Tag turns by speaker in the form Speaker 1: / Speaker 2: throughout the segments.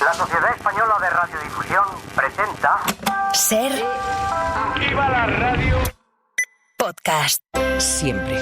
Speaker 1: La Sociedad Española de Radiodifusión presenta...
Speaker 2: Ser...
Speaker 1: ¡Viva la radio!
Speaker 2: Podcast. Siempre.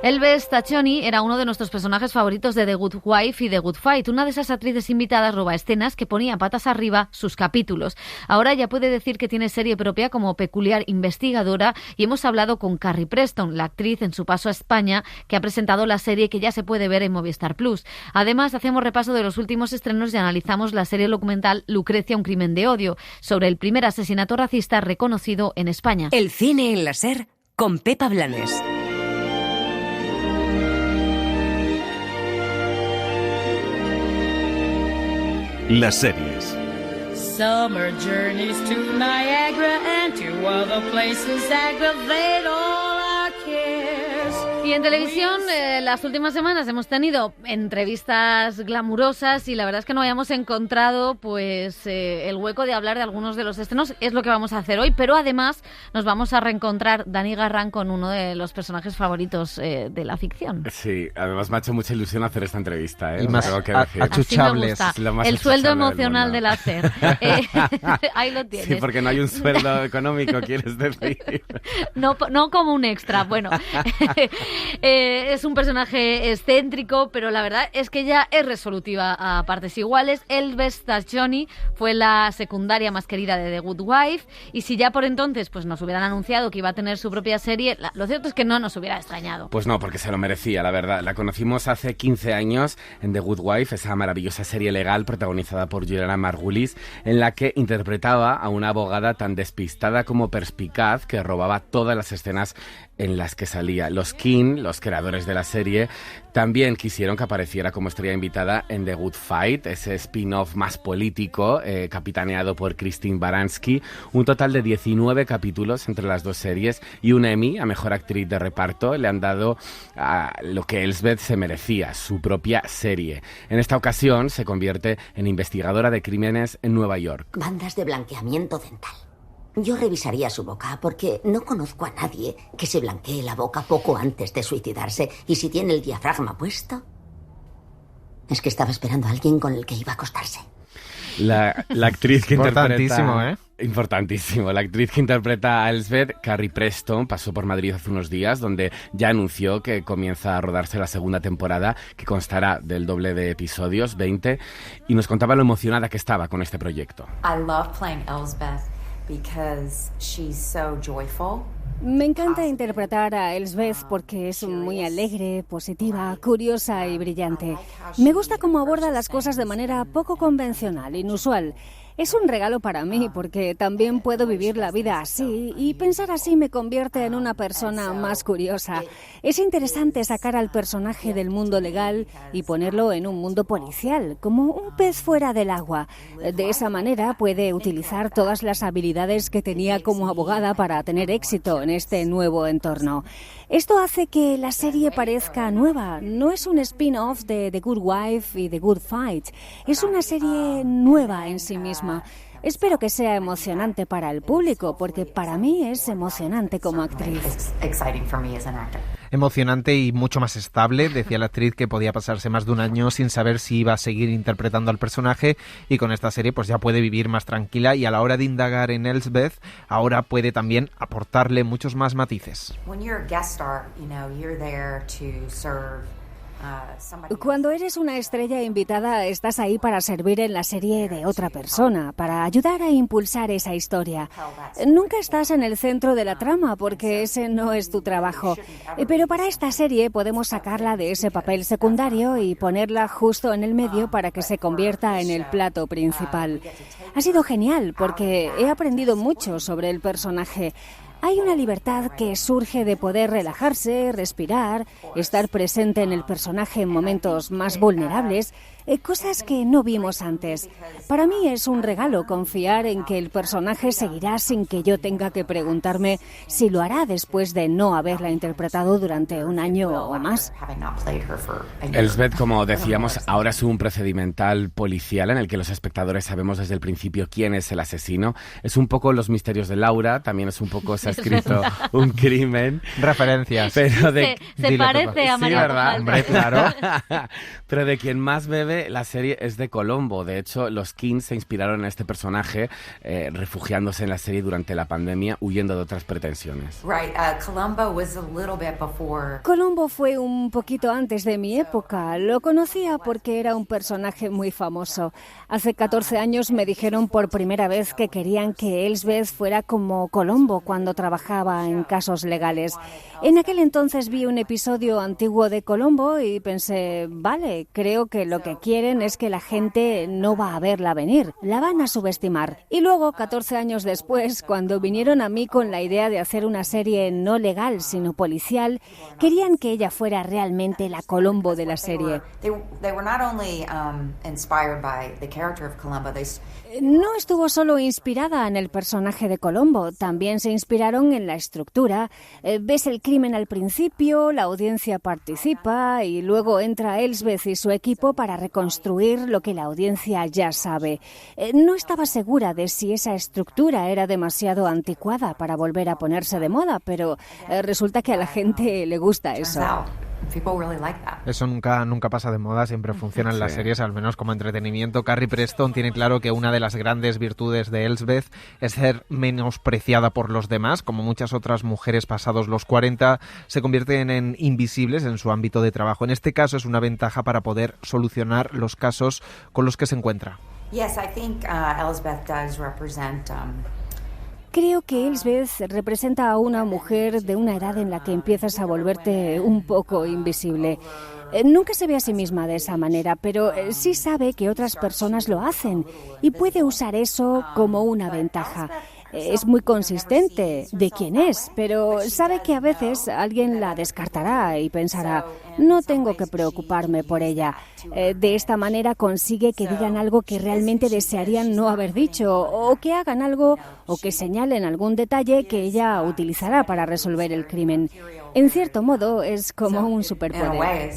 Speaker 3: Elves Taccioni era uno de nuestros personajes favoritos de The Good Wife y The Good Fight. Una de esas actrices invitadas roba escenas que ponía patas arriba sus capítulos. Ahora ya puede decir que tiene serie propia como peculiar investigadora y hemos hablado con Carrie Preston, la actriz en su paso a España, que ha presentado la serie que ya se puede ver en Movistar Plus. Además, hacemos repaso de los últimos estrenos y analizamos la serie documental Lucrecia, un crimen de odio, sobre el primer asesinato racista reconocido en España.
Speaker 2: El cine en la SER con Pepa Blanes.
Speaker 4: Las series.
Speaker 5: Summer journeys to Niagara and to other places aggravate all our cares.
Speaker 3: Y en televisión, las últimas semanas hemos tenido entrevistas glamurosas y la verdad es que no habíamos encontrado pues el hueco de hablar de algunos de los estrenos. Es lo que vamos a hacer hoy, pero además nos vamos a reencontrar Dani Garrán con uno de los personajes favoritos de la ficción.
Speaker 6: Sí, además me ha hecho mucha ilusión hacer esta entrevista,
Speaker 7: Y más
Speaker 6: tengo que decir.
Speaker 7: achuchables.
Speaker 3: Así me gusta.
Speaker 6: Es lo más
Speaker 3: El sueldo
Speaker 6: achuchable del
Speaker 3: emocional
Speaker 6: mundo.
Speaker 3: de la SER. Ahí lo tienes.
Speaker 6: Sí, porque no hay un sueldo económico, ¿quieres decir?
Speaker 3: No como un extra, bueno. Es un personaje excéntrico, pero la verdad es que ella es resolutiva a partes iguales. Elves Taccioni fue la secundaria más querida de The Good Wife, y si ya por entonces pues nos hubieran anunciado que iba a tener su propia serie, lo cierto es que no nos hubiera extrañado.
Speaker 6: Pues no, porque se lo merecía, la verdad. La conocimos hace 15 años en The Good Wife, esa maravillosa serie legal protagonizada por Juliana Margulis, en la que interpretaba a una abogada tan despistada como perspicaz que robaba todas las escenas en las que salía. Los King, los creadores de la serie, también quisieron que apareciera como estrella invitada en The Good Fight, ese spin-off más político, capitaneado por Christine Baranski. Un total de 19 capítulos entre las dos series y un Emmy a Mejor Actriz de Reparto le han dado a lo que Elsbeth se merecía, su propia serie. En esta ocasión se convierte en investigadora de crímenes en Nueva York.
Speaker 8: Bandas de blanqueamiento dental. Yo revisaría su boca porque no conozco a nadie que se blanquee la boca poco antes de suicidarse. Y si tiene el diafragma puesto, es que estaba esperando a alguien con el que iba a acostarse.
Speaker 6: La actriz que
Speaker 7: Importantísimo,
Speaker 6: interpreta... Importantísimo. La actriz que interpreta a Elsbeth, Carrie Preston, pasó por Madrid hace unos días, donde ya anunció que comienza a rodarse la segunda temporada, que constará del doble de episodios, 20, y nos contaba lo emocionada que estaba con este proyecto.
Speaker 9: I love playing Elsbeth because she's so joyful.
Speaker 10: Me encanta interpretar a Elsbeth porque es muy alegre, positiva, curiosa y brillante. Me gusta cómo aborda las cosas de manera poco convencional, inusual. Es un regalo para mí porque también puedo vivir la vida así y pensar así me convierte en una persona más curiosa. Es interesante sacar al personaje del mundo legal y ponerlo en un mundo policial, como un pez fuera del agua. De esa manera puede utilizar todas las habilidades que tenía como abogada para tener éxito en este nuevo entorno. Esto hace que la serie parezca nueva. No es un spin-off de The Good Wife y The Good Fight. Es una serie nueva en sí misma. Espero que sea emocionante para el público, porque para mí es emocionante como actriz.
Speaker 7: Emocionante y mucho más estable. Decía la actriz que podía pasarse más de un año sin saber si iba a seguir interpretando al personaje, y con esta serie pues ya puede vivir más tranquila, y a la hora de indagar en Elsbeth ahora puede también aportarle muchos más matices.
Speaker 10: Cuando eres una estrella invitada, estás ahí para servir en la serie de otra persona, para ayudar a impulsar esa historia. Nunca estás en el centro de la trama, porque ese no es tu trabajo. Pero para esta serie podemos sacarla de ese papel secundario y ponerla justo en el medio para que se convierta en el plato principal. Ha sido genial, porque he aprendido mucho sobre el personaje. Hay una libertad que surge de poder relajarse, respirar, estar presente en el personaje en momentos más vulnerables, cosas que no vimos antes. Para mí es un regalo confiar en que el personaje seguirá sin que yo tenga que preguntarme si lo hará después de no haberla interpretado durante un año o más.
Speaker 6: Elsbeth, como decíamos, ahora es un procedimental policial en el que los espectadores sabemos desde el principio quién es el asesino. Es un poco Los misterios de Laura, también es un poco Se ha escrito un crimen.
Speaker 7: Referencias.
Speaker 6: Pero
Speaker 3: se parece a María
Speaker 6: ¿verdad?
Speaker 3: Pujalde.
Speaker 7: Hombre, claro.
Speaker 6: Pero de quien más bebe clave la serie es de Colombo. De hecho, los Kings se inspiraron en este personaje, refugiándose en la serie durante la pandemia, huyendo de otras pretensiones.
Speaker 10: Colombo fue un poquito antes de mi época. Lo conocía porque era un personaje muy famoso. Hace 14 años me dijeron por primera vez que querían que Elsbeth fuera como Colombo cuando trabajaba en casos legales. En aquel entonces vi un episodio antiguo de Colombo y pensé, vale, creo que lo que quieren es que la gente no va a verla venir, la van a subestimar. Y luego, 14 años después, cuando vinieron a mí con la idea de hacer una serie no legal, sino policial, querían que ella fuera realmente la Colombo de la serie. No estuvo solo inspirada en el personaje de Colombo, también se inspiraron en la estructura. Ves el crimen al principio, la audiencia participa y luego entra Elsbeth y su equipo para reconstruir lo que la audiencia ya sabe. No estaba segura de si esa estructura era demasiado anticuada para volver a ponerse de moda, pero resulta que a la gente le gusta eso.
Speaker 7: Eso nunca pasa de moda, siempre funcionan las series, al menos como entretenimiento. Carrie Preston tiene claro que una de las grandes virtudes de Elsbeth es ser menospreciada por los demás. Como muchas otras mujeres pasados los 40, se convierten en invisibles en su ámbito de trabajo. En este caso es una ventaja para poder solucionar los casos con los que se encuentra.
Speaker 10: Creo que Elsbeth representa a una mujer de una edad en la que empiezas a volverte un poco invisible. Nunca se ve a sí misma de esa manera, pero sí sabe que otras personas lo hacen y puede usar eso como una ventaja. Es muy consistente de quién es, pero sabe que a veces alguien la descartará y pensará, no tengo que preocuparme por ella. De esta manera consigue que digan algo que realmente desearían no haber dicho, o que hagan algo o que señalen algún detalle que ella utilizará para resolver el crimen. En cierto modo, es como un superpoder.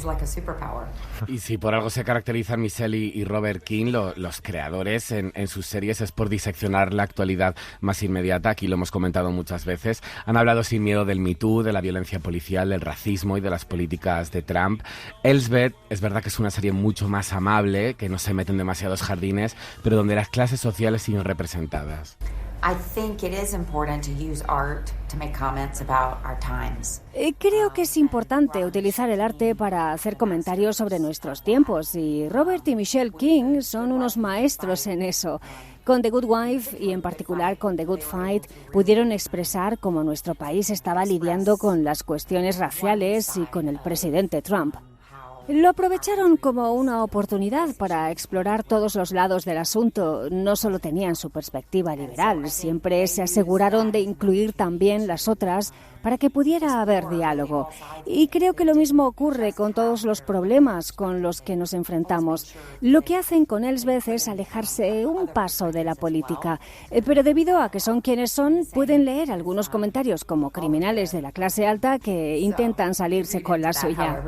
Speaker 6: Y si por algo se caracterizan Michelle y Robert King, los creadores en sus series, es por diseccionar la actualidad más inmediata. Aquí lo hemos comentado muchas veces. Han hablado sin miedo del Me Too, de la violencia policial, del racismo y de las políticas de Trump. Elsbeth, es verdad que es una serie mucho más amable, que no se mete en demasiados jardines, pero donde las clases sociales siguen representadas.
Speaker 10: Creo que es importante utilizar el arte para hacer comentarios sobre nuestros tiempos, y Robert y Michelle King son unos maestros en eso. Con The Good Wife y en particular con The Good Fight pudieron expresar cómo nuestro país estaba lidiando con las cuestiones raciales y con el presidente Trump. Lo aprovecharon como una oportunidad para explorar todos los lados del asunto. No solo tenían su perspectiva liberal, siempre se aseguraron de incluir también las otras para que pudiera haber diálogo. Y creo que lo mismo ocurre con todos los problemas con los que nos enfrentamos. Lo que hacen con Elsbeth es alejarse un paso de la política, pero debido a que son quienes son, pueden leer algunos comentarios como criminales de la clase alta que intentan salirse con la suya.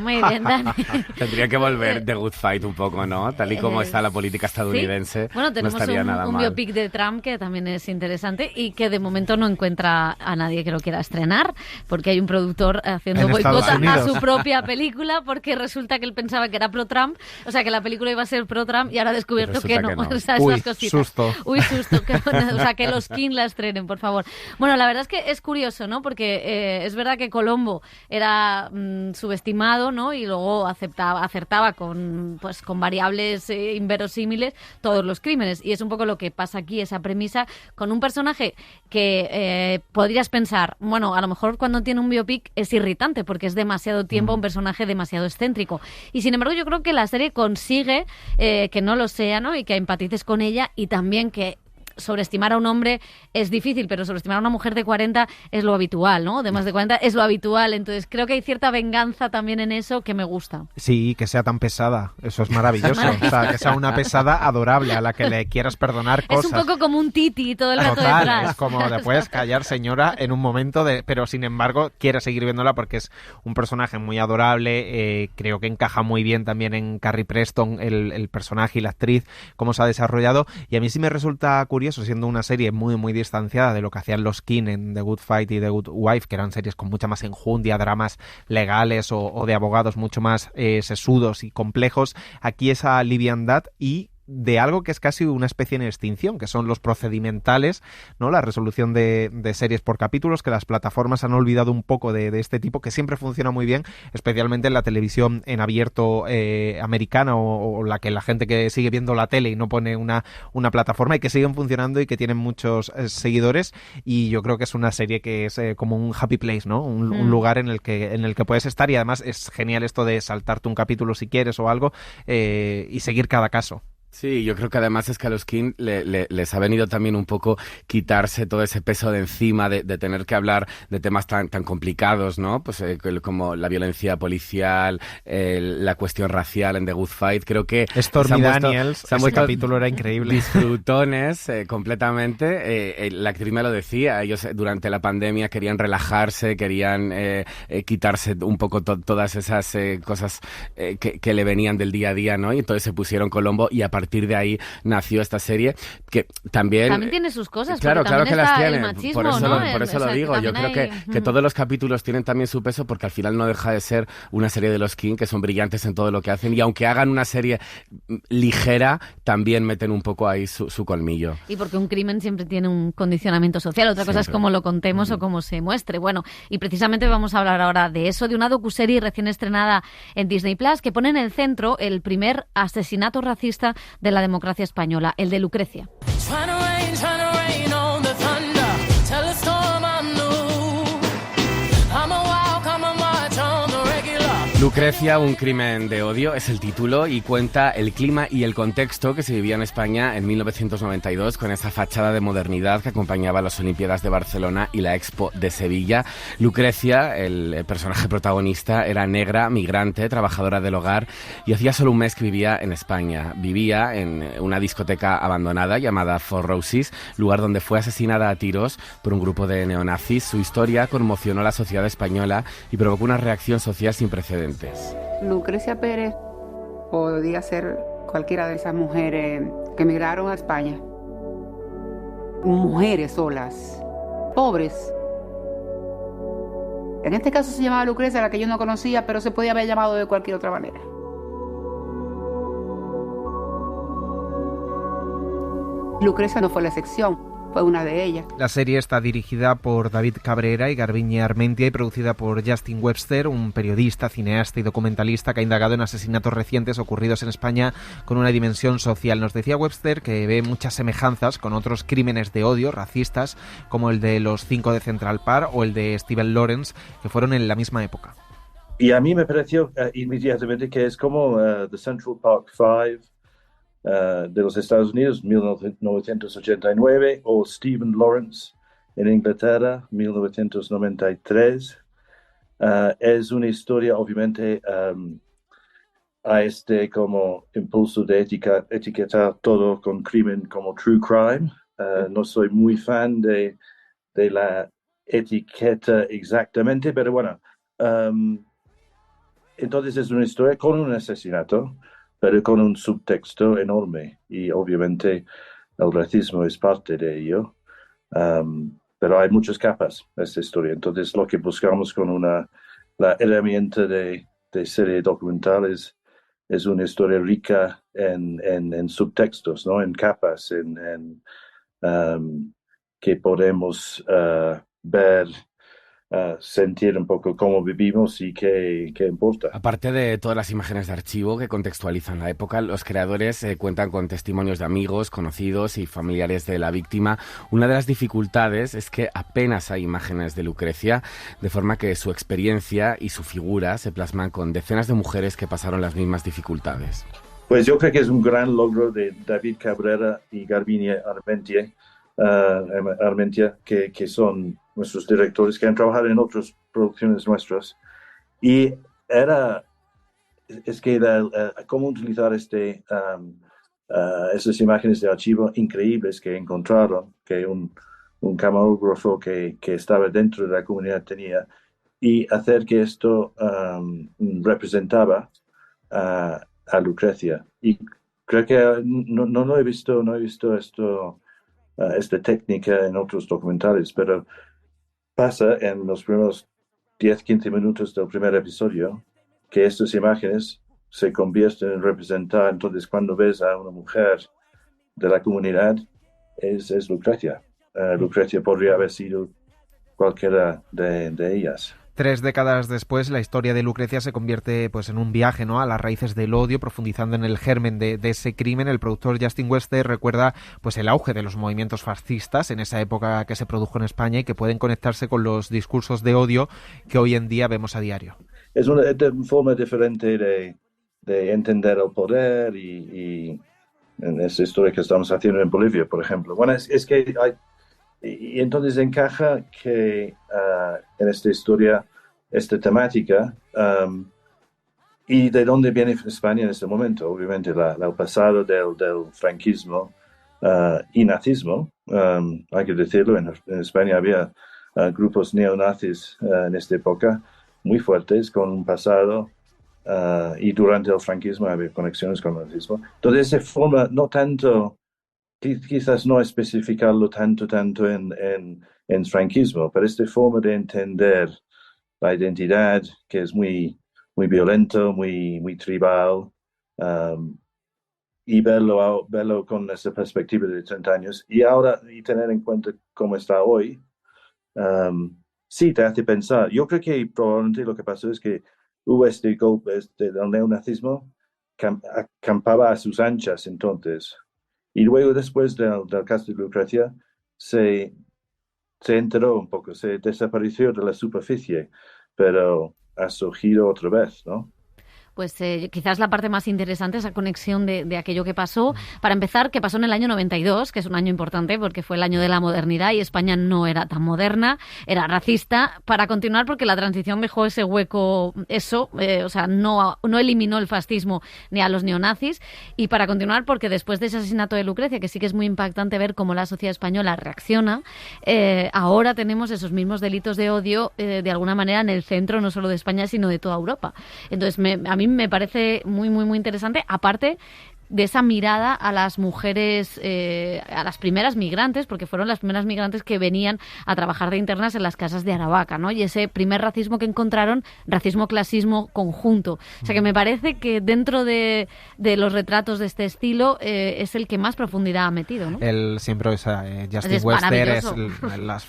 Speaker 3: Muy bien, Dani.
Speaker 6: Tendría que volver The Good Fight un poco, ¿no? Tal y como está la política estadounidense.
Speaker 3: ¿Sí? Bueno, tenemos
Speaker 6: no estaría nada
Speaker 3: un
Speaker 6: mal.
Speaker 3: biopic de Trump que también es interesante y que de momento no encuentra a nadie que lo quiera estrenar, porque hay un productor haciendo boicot a su propia película, porque resulta que él pensaba que era pro-Trump, o sea, que la película iba a ser pro-Trump y ahora ha descubierto que no. O sea,
Speaker 7: Uy,
Speaker 3: esas cositas.
Speaker 7: susto.
Speaker 3: Uy, susto. O sea, que los King la estrenen, por favor. Bueno, la verdad es que es curioso, ¿no? Porque es verdad que Colombo era subestimado, ¿no? Y luego acertaba con variables inverosímiles todos los crímenes. Y es un poco lo que pasa aquí, esa premisa, con un personaje que podrías pensar, bueno, a lo mejor cuando tiene un biopic es irritante porque es demasiado tiempo un personaje demasiado excéntrico. Y sin embargo yo creo que la serie consigue que no lo sea, ¿no? Y que empatices con ella y también que sobreestimar a un hombre es difícil, pero sobreestimar a una mujer de 40 es lo habitual, ¿no? De más de 40 es lo habitual. Entonces creo que hay cierta venganza también en eso que me gusta.
Speaker 7: Sí, que sea tan pesada. Eso es maravilloso. O sea, que sea una pesada adorable a la que le quieras perdonar cosas.
Speaker 3: Es un poco como un Titi todo el rato detrás.
Speaker 7: Es como te puedes callar, señora, en un momento pero sin embargo quieres seguir viéndola porque es un personaje muy adorable. Creo que encaja muy bien también en Carrie Preston el personaje y la actriz, cómo se ha desarrollado. Y a mí sí me resulta curioso eso, siendo una serie muy, muy distanciada de lo que hacían los King en The Good Fight y The Good Wife, que eran series con mucha más enjundia, dramas legales o de abogados mucho más sesudos y complejos. Aquí esa liviandad y de algo que es casi una especie en extinción, que son los procedimentales, ¿no? La resolución de series por capítulos, que las plataformas han olvidado un poco de este tipo, que siempre funciona muy bien, especialmente en la televisión en abierto americana o la que la gente que sigue viendo la tele y no pone una plataforma, y que siguen funcionando y que tienen muchos seguidores. Y yo creo que es una serie que es como un happy place, ¿no? Un lugar en el que puedes estar, y además es genial esto de saltarte un capítulo si quieres o algo y seguir cada caso.
Speaker 6: Sí, yo creo que además es que a los King les ha venido también un poco quitarse todo ese peso de encima de tener que hablar de temas tan complicados, ¿no? Pues como la violencia policial, la cuestión racial en The Good Fight. Creo que
Speaker 7: Stormy Daniels, ese capítulo era increíble.
Speaker 6: Disfrutones completamente. La actriz me lo decía, ellos durante la pandemia querían relajarse, querían quitarse un poco todas esas cosas que le venían del día a día, ¿no? Y entonces se pusieron Colombo, y a partir de ahí nació esta serie, que también
Speaker 3: tiene sus cosas,
Speaker 6: claro que las tiene,
Speaker 3: machismo,
Speaker 6: por eso,
Speaker 3: ¿no?
Speaker 6: por eso lo digo. Yo creo que todos los capítulos tienen también su peso, porque al final no deja de ser una serie de los King, que son brillantes en todo lo que hacen, y aunque hagan una serie ligera, también meten un poco ahí su colmillo.
Speaker 3: Y porque un crimen siempre tiene un condicionamiento social, otra cosa es cómo lo contemos o cómo se muestre. Bueno, y precisamente vamos a hablar ahora de eso, de una docuserie recién estrenada en Disney Plus, que pone en el centro el primer asesinato racista de la democracia española, el de Lucrecia.
Speaker 6: Lucrecia, un crimen de odio, es el título, y cuenta el clima y el contexto que se vivía en España en 1992, con esa fachada de modernidad que acompañaba las Olimpiadas de Barcelona y la Expo de Sevilla. Lucrecia, el personaje protagonista, era negra, migrante, trabajadora del hogar, y hacía solo un mes que vivía en España. Vivía en una discoteca abandonada llamada Four Roses, lugar donde fue asesinada a tiros por un grupo de neonazis. Su historia conmocionó a la sociedad española y provocó una reacción social sin precedentes.
Speaker 11: Lucrecia Pérez podía ser cualquiera de esas mujeres que emigraron a España. Mujeres solas, pobres. En este caso se llamaba Lucrecia, la que yo no conocía, pero se podía haber llamado de cualquier otra manera. Lucrecia no fue la excepción, fue una de ellas.
Speaker 7: La serie está dirigida por David Cabrera y Garbiñe Armentia y producida por Justin Webster, un periodista, cineasta y documentalista que ha indagado en asesinatos recientes ocurridos en España con una dimensión social. Nos decía Webster que ve muchas semejanzas con otros crímenes de odio racistas, como el de los 5 de Central Park o el de Stephen Lawrence, que fueron en la misma época.
Speaker 12: Y a mí me pareció inmediatamente que es como The Central Park 5 de los Estados Unidos, 1989, o Stephen Lawrence en Inglaterra, 1993. Es una historia, obviamente, a este como impulso de etiquetar todo con crimen como true crime. No soy muy fan de la etiqueta exactamente, pero bueno. Entonces es una historia con un asesinato, pero con un subtexto enorme, y obviamente el racismo es parte de ello, pero hay muchas capas a esta historia. Entonces lo que buscamos con la herramienta de serie documental es una historia rica en subtextos, ¿no? En capas, que podemos ver, sentir un poco cómo vivimos y qué importa.
Speaker 6: Aparte de todas las imágenes de archivo que contextualizan la época, los creadores cuentan con testimonios de amigos, conocidos y familiares de la víctima. Una de las dificultades es que apenas hay imágenes de Lucrecia, de forma que su experiencia y su figura se plasman con decenas de mujeres que pasaron las mismas dificultades.
Speaker 12: Pues yo creo que es un gran logro de David Cabrera y Garbiñe Armentia, que son nuestros directores, que han trabajado en otras producciones nuestras, y es que cómo utilizar esas imágenes de archivo increíbles que encontraron, que un camarógrafo que estaba dentro de la comunidad tenía, y hacer que esto representaba a Lucrecia. Y creo que no he visto esto esta técnica en otros documentales, pero pasa en los primeros 10-15 minutos del primer episodio que estas imágenes se convierten en representar. Entonces, cuando ves a una mujer de la comunidad, es Lucrecia. Lucrecia podría haber sido cualquiera de ellas.
Speaker 7: 3 décadas después, la historia de Lucrecia se convierte pues en un viaje, ¿no?, a las raíces del odio, profundizando en el germen de ese crimen. El productor Justin Wester recuerda pues el auge de los movimientos fascistas en esa época que se produjo en España y que pueden conectarse con los discursos de odio que hoy en día vemos a diario.
Speaker 12: Es una forma diferente de entender el poder y en esa historia que estamos haciendo en Bolivia, por ejemplo. Bueno, es que hay... Y entonces encaja que en esta historia, esta temática, y de dónde viene España en este momento. Obviamente el pasado del franquismo y nazismo, hay que decirlo, en España había grupos neonazis en esta época muy fuertes, con un pasado, y durante el franquismo había conexiones con el nazismo. Entonces se forma no tanto... Quizás no especificarlo tanto en franquismo, pero esta forma de entender la identidad, que es muy, muy violento, muy tribal, y verlo con esa perspectiva de 30 años, y tener en cuenta cómo está hoy, sí te hace pensar. Yo creo que probablemente lo que pasó es que hubo este golpe del neonazismo, acampaba a sus anchas entonces. Y luego, después del caso de Lucrecia, se enteró un poco, se desapareció de la superficie, pero ha surgido otra vez, ¿no?
Speaker 3: Pues quizás la parte más interesante, esa conexión de aquello que pasó. Para empezar, que pasó en el año 92, que es un año importante porque fue el año de la modernidad y España no era tan moderna, era racista. Para continuar, porque la transición dejó ese hueco, o sea, no eliminó el fascismo ni a los neonazis. Y para continuar, porque después de ese asesinato de Lucrecia, que sí que es muy impactante ver cómo la sociedad española reacciona, ahora tenemos esos mismos delitos de odio de alguna manera en el centro, no solo de España, sino de toda Europa. Entonces, a mí me parece muy, muy, muy interesante, aparte de esa mirada a las mujeres, a las primeras migrantes, porque fueron las primeras migrantes que venían a trabajar de internas en las casas de Aravaca, ¿no? Y ese primer racismo que encontraron, racismo-clasismo conjunto. O sea, que me parece que dentro de los retratos de este estilo es el que más profundidad ha metido, ¿no?
Speaker 7: Él siempre Justin Wester las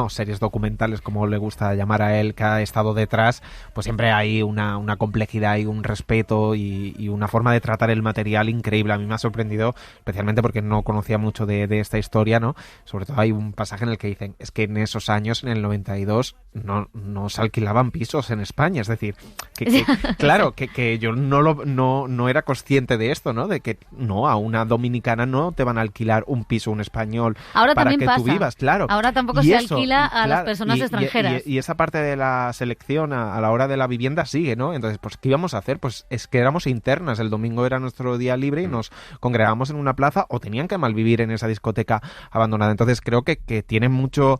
Speaker 7: series documentales, como le gusta llamar a él, que ha estado detrás, pues siempre hay una complejidad y un respeto y una forma de tratar el material increíble. A mí me ha sorprendido, especialmente porque no conocía mucho de esta historia, ¿no? Sobre todo hay un pasaje en el que dicen, es que en esos años, en el 92, no se alquilaban pisos en España, es decir, claro, que yo no era consciente de esto, ¿no? De que no, a una dominicana no te van a alquilar un piso, un español,
Speaker 3: ahora
Speaker 7: para que
Speaker 3: pasa.
Speaker 7: tú vivas, claro.
Speaker 3: Ahora tampoco se alquila a las personas extranjeras.
Speaker 7: Y esa parte de la selección a la hora de la vivienda sigue, ¿no? Entonces, pues, ¿qué íbamos a hacer? Pues es que éramos internas, el domingo era nuestro día libre y nos congregábamos en una plaza o tenían que malvivir en esa discoteca abandonada. Entonces creo que tiene mucho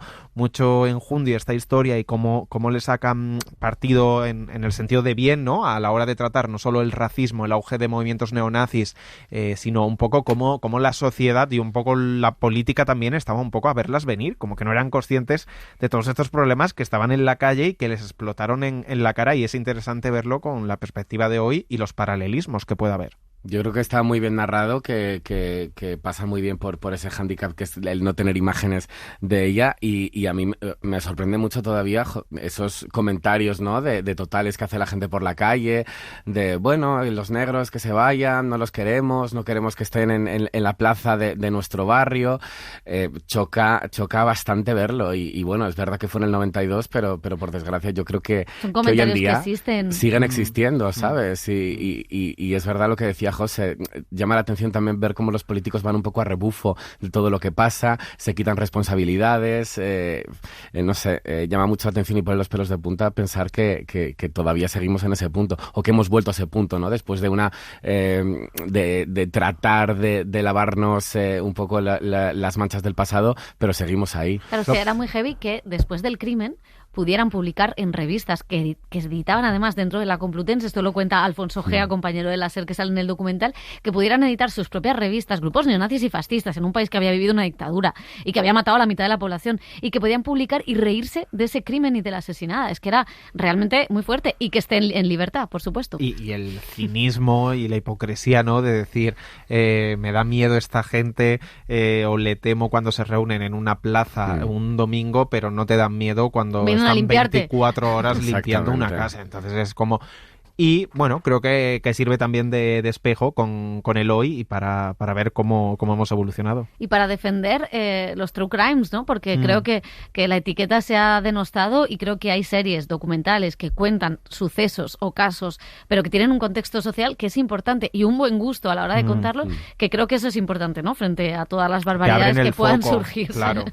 Speaker 7: enjundia esta historia y cómo le sacan partido en el sentido de bien, ¿no? A la hora de tratar no solo el racismo, el auge de movimientos neonazis, sino un poco cómo la sociedad y un poco la política también estaba un poco a verlas venir, como que no eran conscientes de todos estos problemas que estaban en la calle y que les explotaron en la cara, y es interesante verlo con la perspectiva de hoy y los paralelismos que pueda haber.
Speaker 6: Yo creo que está muy bien narrado, que pasa muy bien por ese hándicap que es el no tener imágenes de ella, y a mí me sorprende mucho todavía esos comentarios, ¿no? de totales que hace la gente por la calle, de bueno, los negros que se vayan, no los queremos, no queremos que estén en la plaza de nuestro barrio. Choca bastante verlo, y bueno, es verdad que fue en el 92, pero por desgracia yo creo que hoy en día siguen existiendo, ¿sabes? Y es verdad lo que decía José, llama la atención también ver cómo los políticos van un poco a rebufo de todo lo que pasa, se quitan responsabilidades, no sé, llama mucho la atención y pone los pelos de punta pensar que todavía seguimos en ese punto, o que hemos vuelto a ese punto, ¿no? Después de de tratar de lavarnos un poco las manchas del pasado, pero seguimos ahí.
Speaker 3: Claro, es que era muy heavy que después del crimen, pudieran publicar en revistas que editaban además dentro de la Complutense, esto lo cuenta Alfonso Gea, compañero de la SER que sale en el documental, que pudieran editar sus propias revistas, grupos neonazis y fascistas en un país que había vivido una dictadura y que había matado a la mitad de la población, y que podían publicar y reírse de ese crimen y de la asesinada. Es que era realmente muy fuerte, y que esté en libertad, por supuesto.
Speaker 7: Y el cinismo y la hipocresía, ¿no? De decir, me da miedo esta gente, o le temo cuando se reúnen en una plaza un domingo, pero no te dan miedo cuando
Speaker 3: vienen
Speaker 7: están 24 horas limpiando una casa. Entonces es como... Y bueno, creo que sirve también de espejo con el hoy, y para ver cómo hemos evolucionado.
Speaker 3: Y para defender los true crimes, ¿no? Porque creo que la etiqueta se ha denostado, y creo que hay series documentales que cuentan sucesos o casos, pero que tienen un contexto social que es importante, y un buen gusto a la hora de contarlo, que creo que eso es importante, ¿no? Frente a todas las barbaridades que puedan surgir.
Speaker 7: Claro.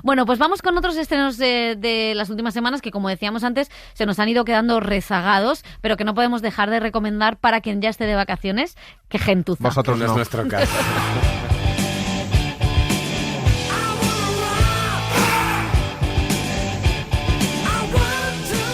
Speaker 3: Bueno, pues vamos con otros estrenos de las últimas semanas que, como decíamos antes, se nos han ido quedando rezagados, pero que no podemos dejar de recomendar para quien ya esté de vacaciones, que gentuza.
Speaker 7: Vosotros
Speaker 6: no es nuestro caso.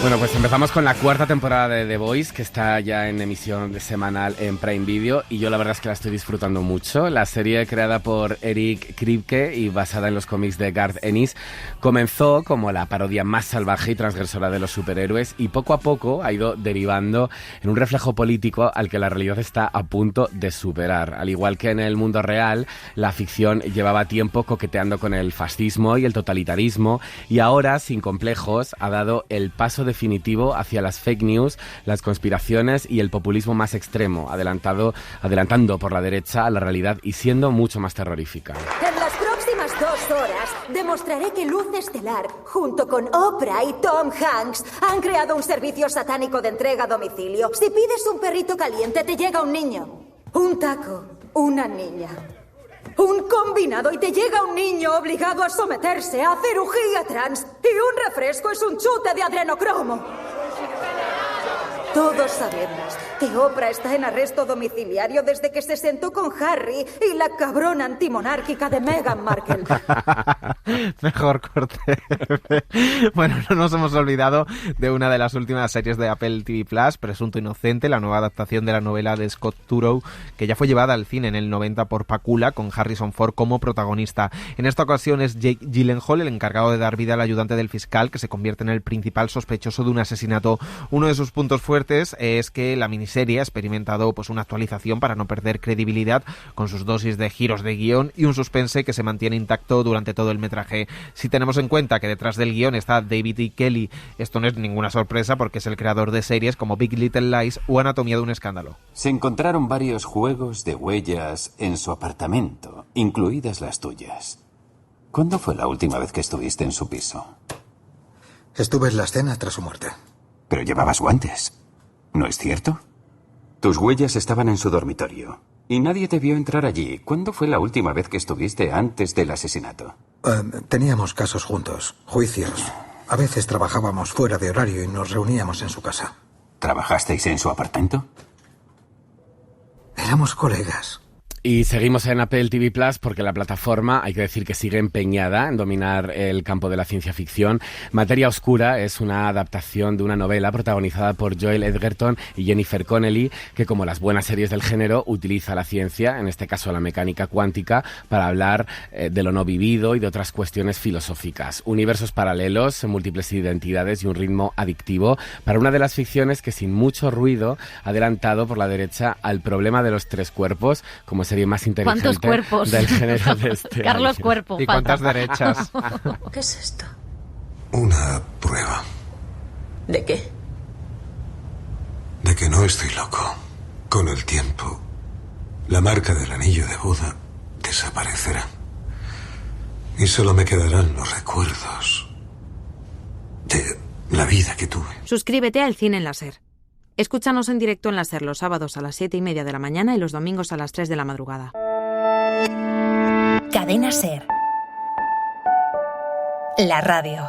Speaker 6: Bueno, pues empezamos con la 4ª temporada de The Boys, que está ya en emisión semanal en Prime Video, y yo la verdad es que la estoy disfrutando mucho. La serie, creada por Eric Kripke y basada en los cómics de Garth Ennis, comenzó como la parodia más salvaje y transgresora de los superhéroes, y poco a poco ha ido derivando en un reflejo político al que la realidad está a punto de superar. Al igual que en el mundo real, la ficción llevaba tiempo coqueteando con el fascismo y el totalitarismo, y ahora, sin complejos, ha dado el paso definitivo hacia las fake news, las conspiraciones y el populismo más extremo, adelantando por la derecha a la realidad y siendo mucho más terrorífica.
Speaker 13: En las próximas 2 horas demostraré que Luz Estelar, junto con Oprah y Tom Hanks, han creado un servicio satánico de entrega a domicilio. Si pides un perrito caliente, te llega un niño. Un taco, una niña. Un combinado y te llega un niño obligado a someterse a cirugía trans. Y un refresco es un chute de adrenocromo. Todos sabemos que Oprah está en arresto domiciliario desde que se sentó con Harry y la cabrona antimonárquica de Meghan Markle.
Speaker 7: Mejor corte. Bueno, no nos hemos olvidado de una de las últimas series de Apple TV Plus, Presunto Inocente, la nueva adaptación de la novela de Scott Turow, que ya fue llevada al cine en el 90 por Pakula, con Harrison Ford como protagonista. En esta ocasión es Jake Gyllenhaal el encargado de dar vida al ayudante del fiscal, que se convierte en el principal sospechoso de un asesinato. Uno de sus puntos fuertes es que la miniserie ha experimentado una actualización para no perder credibilidad, con sus dosis de giros de guión y un suspense que se mantiene intacto durante todo el metraje. Si tenemos en cuenta que detrás del guión está David E. Kelly, esto no es ninguna sorpresa, porque es el creador de series como Big Little Lies o Anatomía de un escándalo.
Speaker 14: Se encontraron varios juegos de huellas en su apartamento, incluidas las tuyas. ¿Cuándo fue la última vez que estuviste en su piso?
Speaker 15: Estuve en la escena tras su muerte.
Speaker 14: Pero llevabas guantes, ¿no es cierto? Tus huellas estaban en su dormitorio y nadie te vio entrar allí. ¿Cuándo fue la última vez que estuviste antes del asesinato?
Speaker 15: Teníamos casos juntos, juicios. A veces trabajábamos fuera de horario y nos reuníamos en su casa.
Speaker 14: ¿Trabajasteis en su apartamento?
Speaker 15: Éramos colegas.
Speaker 6: Y seguimos en Apple TV Plus porque la plataforma, hay que decir que sigue empeñada en dominar el campo de la ciencia ficción. Materia Oscura es una adaptación de una novela protagonizada por Joel Edgerton y Jennifer Connelly, que, como las buenas series del género, utiliza la ciencia, en este caso la mecánica cuántica, para hablar de lo no vivido y de otras cuestiones filosóficas. Universos paralelos, múltiples identidades y un ritmo adictivo para una de las ficciones que, sin mucho ruido, ha adelantado por la derecha al problema de los 3 cuerpos, como serie más inteligente.
Speaker 3: ¿Cuántos cuerpos?
Speaker 6: Del género de este
Speaker 3: Carlos
Speaker 6: año.
Speaker 3: Cuerpo.
Speaker 7: ¿Y cuántas derechas?
Speaker 13: ¿Qué es esto?
Speaker 15: Una prueba.
Speaker 13: ¿De qué?
Speaker 15: De que no estoy loco. Con el tiempo, la marca del anillo de boda desaparecerá. Y solo me quedarán los recuerdos de la vida que tuve.
Speaker 16: Suscríbete al Cine en la SER. Escúchanos en directo en la SER los sábados a las 7:30 de la mañana y los domingos a las 3 de la madrugada.
Speaker 2: Cadena SER. La radio.